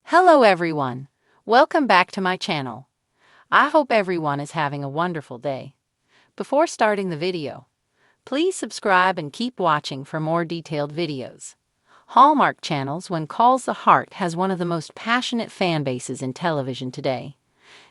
Hello everyone. Welcome back to my channel. I hope everyone is having a wonderful day. Before starting the video, please subscribe and keep watching for more detailed videos. Hallmark Channel's When Calls the Heart has one of the most passionate fan bases in television today.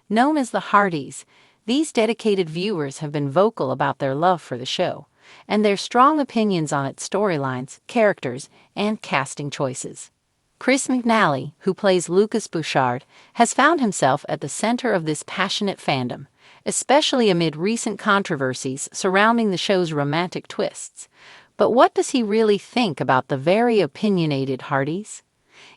Known as the Hearties, these dedicated viewers have been vocal about their love for the show and their strong opinions on its storylines, characters, and casting choices. McNally, who plays Lucas Bouchard, has found himself at the center of this passionate fandom, especially amid recent controversies surrounding the show's romantic twists. But what does he really think about the very opinionated Hearties?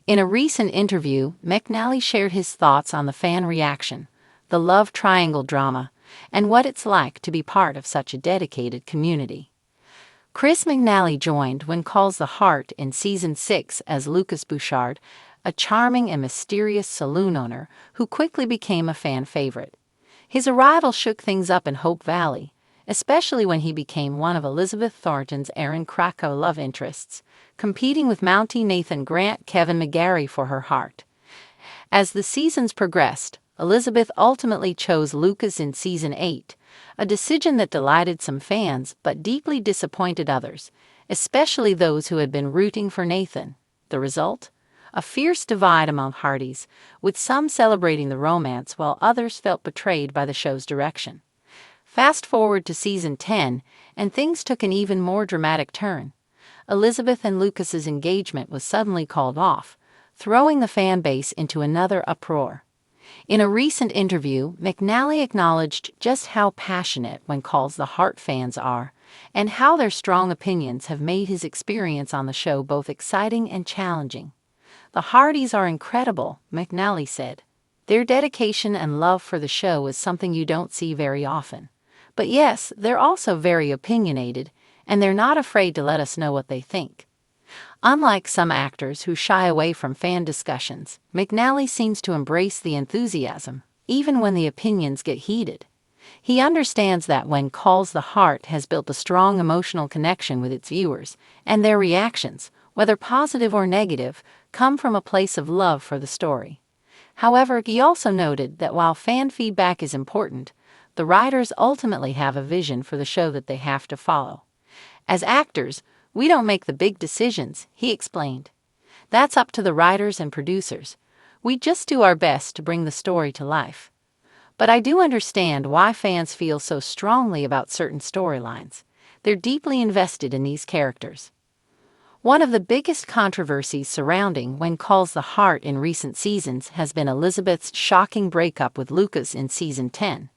In a recent interview, McNally shared his thoughts on the fan reaction, the love triangle drama, and what it's like to be part of such a dedicated community. McNally joined When Calls the Heart in Season 6 as Lucas Bouchard, a charming and mysterious saloon owner who quickly became a fan favorite. His arrival shook things up in Hope Valley, especially when he became one of Elizabeth Thornton's Aaron Krakow love interests, competing with Mountie Nathan Grant Kevin McGarry for her heart. As the seasons progressed, Elizabeth ultimately chose Lucas in Season 8, a decision that delighted some fans but deeply disappointed others, especially those who had been rooting for Nathan. The result? A fierce divide among Hearties, with some celebrating the romance while others felt betrayed by the show's direction. Fast forward to Season 10, and things took an even more dramatic turn. Elizabeth and Lucas's engagement was suddenly called off, throwing the fan base into another uproar. In a recent interview, McNally acknowledged just how passionate When Calls the Heart fans are, and how their strong opinions have made his experience on the show both exciting and challenging. "The Hearties are incredible," McNally said. "Their dedication and love for the show is something you don't see very often. But yes, they're also very opinionated, and they're not afraid to let us know what they think." Unlike some actors who shy away from fan discussions, McNally seems to embrace the enthusiasm, even when the opinions get heated. He understands that When Calls the Heart has built a strong emotional connection with its viewers, and their reactions, whether positive or negative, come from a place of love for the story. However, he also noted that while fan feedback is important, the writers ultimately have a vision for the show that they have to follow. "As actors, we don't make the big decisions," he explained. "That's up to the writers and producers. We just do our best to bring the story to life. But I do understand why fans feel so strongly about certain storylines. They're deeply invested in these characters." One of the biggest controversies surrounding When Calls the Heart in recent seasons has been Elizabeth's shocking breakup with Lucas in Season 10.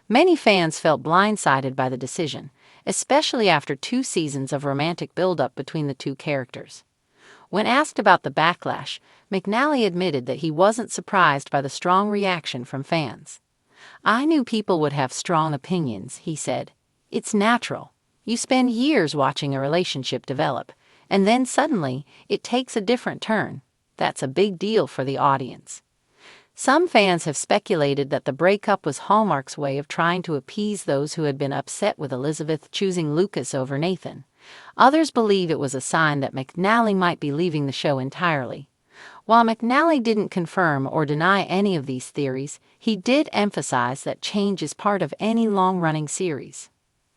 Many fans felt blindsided by the decision, especially after 2 seasons of romantic buildup between the two characters. When asked about the backlash, McNally admitted that he wasn't surprised by the strong reaction from fans. "I knew people would have strong opinions," he said. "It's natural. You spend years watching a relationship develop, and then suddenly it takes a different turn. That's a big deal for the audience." Some fans have speculated that the breakup was Hallmark's way of trying to appease those who had been upset with Elizabeth choosing Lucas over Nathan. Others believe it was a sign that McNally might be leaving the show entirely. While McNally didn't confirm or deny any of these theories, he did emphasize that change is part of any long-running series.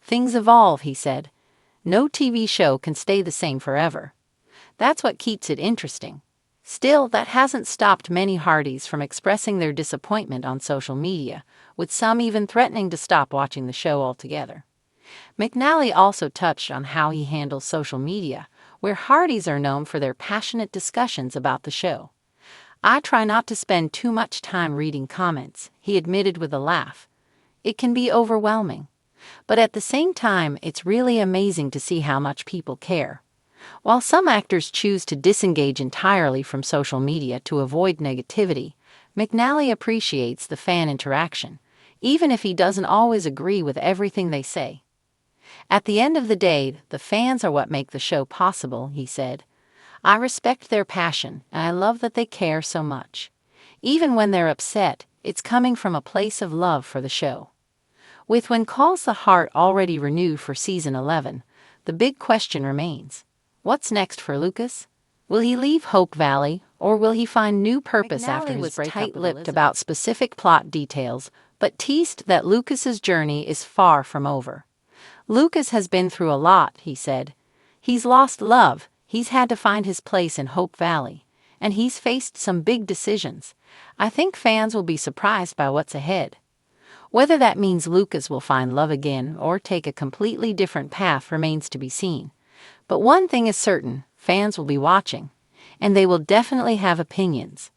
"Things evolve," he said. "No TV show can stay the same forever. That's what keeps it interesting." Still, that hasn't stopped many Hearties from expressing their disappointment on social media, with some even threatening to stop watching the show altogether. McNally also touched on how he handles social media, where Hearties are known for their passionate discussions about the show. "I try not to spend too much time reading comments," he admitted with a laugh. "It can be overwhelming. But at the same time, it's really amazing to see how much people care." While some actors choose to disengage entirely from social media to avoid negativity, McNally appreciates the fan interaction, even if he doesn't always agree with everything they say. "At the end of the day, the fans are what make the show possible," he said. "I respect their passion, and I love that they care so much. Even when they're upset, it's coming from a place of love for the show." With When Calls the Heart already renewed for Season 11, the big question remains: what's next for Lucas? Will he leave Hope Valley, or will he find new purpose after his breakup? McNally was tight-lipped about specific plot details, but teased that Lucas's journey is far from over. Lucas has been through a lot, he said. He's lost love, he's had to find his place in Hope Valley, and he's faced some big decisions. I think fans will be surprised by what's ahead. Whether that means Lucas will find love again or take a completely different path remains to be seen. But one thing is certain, fans will be watching, and they will definitely have opinions.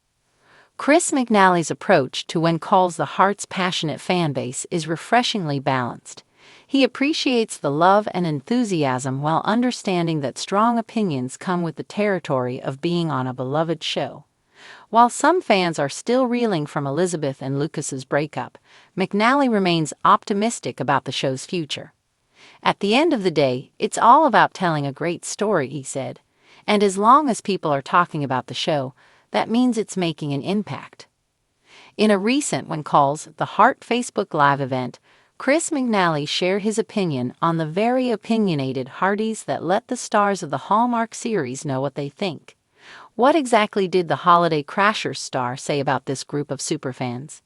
Chris McNally's approach to When Calls the Heart's passionate fanbase is refreshingly balanced. He appreciates the love and enthusiasm while understanding that strong opinions come with the territory of being on a beloved show. While some fans are still reeling from Elizabeth and Lucas's breakup, McNally remains optimistic about the show's future. At the end of the day, it's all about telling a great story, he said. And as long as people are talking about the show, that means it's making an impact. In a recent When Calls the Heart Facebook Live event, Chris McNally shared his opinion on the very opinionated Hearties that let the stars of the Hallmark series know what they think. What exactly did the Holiday Crashers star say about this group of superfans?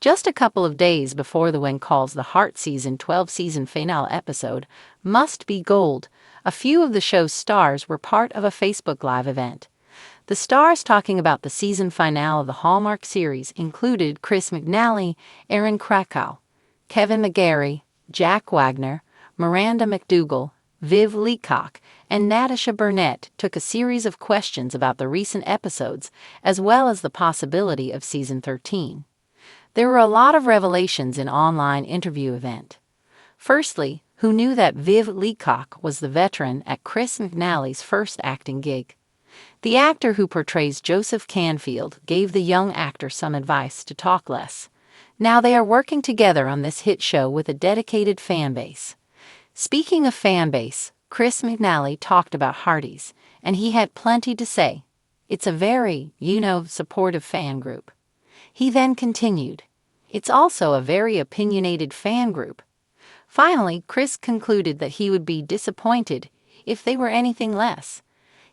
Just a couple of days before the When Calls the Heart Season 12 season finale episode, Must Be Gold, a few of the show's stars were part of a Facebook Live event. The stars talking about the season finale of the Hallmark series included Chris McNally, Aaron Krakow, Kevin McGarry, Jack Wagner, Miranda McDougal, Viv Leacock, and Natasha Burnett took a series of questions about the recent episodes as well as the possibility of season 13. There were a lot of revelations in online interview event. Firstly, who knew that Viv Leacock was the veteran at Chris McNally's first acting gig? The actor who portrays Joseph Canfield gave the young actor some advice to talk less. Now they are working together on this hit show with a dedicated fan base. Speaking of fan base, Chris McNally talked about Hearties, and he had plenty to say. It's a very, supportive fan group. He then continued, it's also a very opinionated fan group. Finally, Chris concluded that he would be disappointed if they were anything less.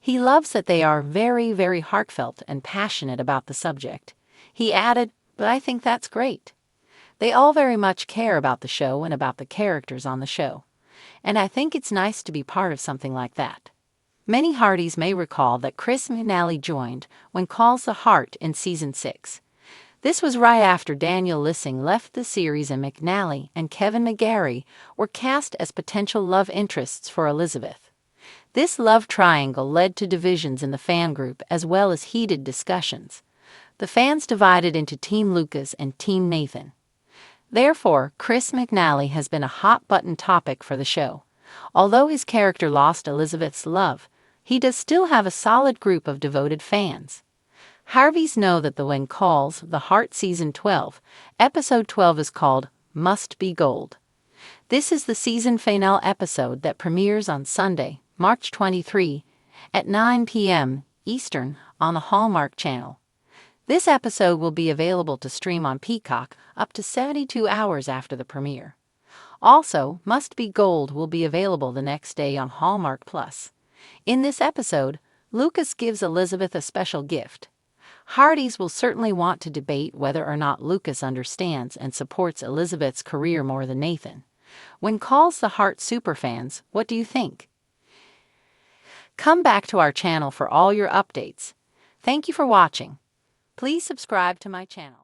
He loves that they are very, very heartfelt and passionate about the subject. He added, but I think that's great. They all very much care about the show and about the characters on the show. And I think it's nice to be part of something like that. Many Hearties may recall that Chris McNally joined When Calls the Heart in Season 6. This was right after Daniel Lissing left the series and McNally and Kevin McGarry were cast as potential love interests for Elizabeth. This love triangle led to divisions in the fan group as well as heated discussions. The fans divided into Team Lucas and Team Nathan. Therefore, Chris McNally has been a hot-button topic for the show. Although his character lost Elizabeth's love, he does still have a solid group of devoted fans. Harveys know that the When Calls the Heart Season 12, Episode 12 is called Must Be Gold. This is the season finale episode that premieres on Sunday, March 23, at 9 p.m. Eastern on the Hallmark Channel. This episode will be available to stream on Peacock up to 72 hours after the premiere. Also, Must Be Gold will be available the next day on Hallmark Plus. In this episode, Lucas gives Elizabeth a special gift. Hearties will certainly want to debate whether or not Lucas understands and supports Elizabeth's career more than Nathan. When Calls the Heart superfans, what do you think? Come back to our channel for all your updates. Thank you for watching. Please subscribe to my channel.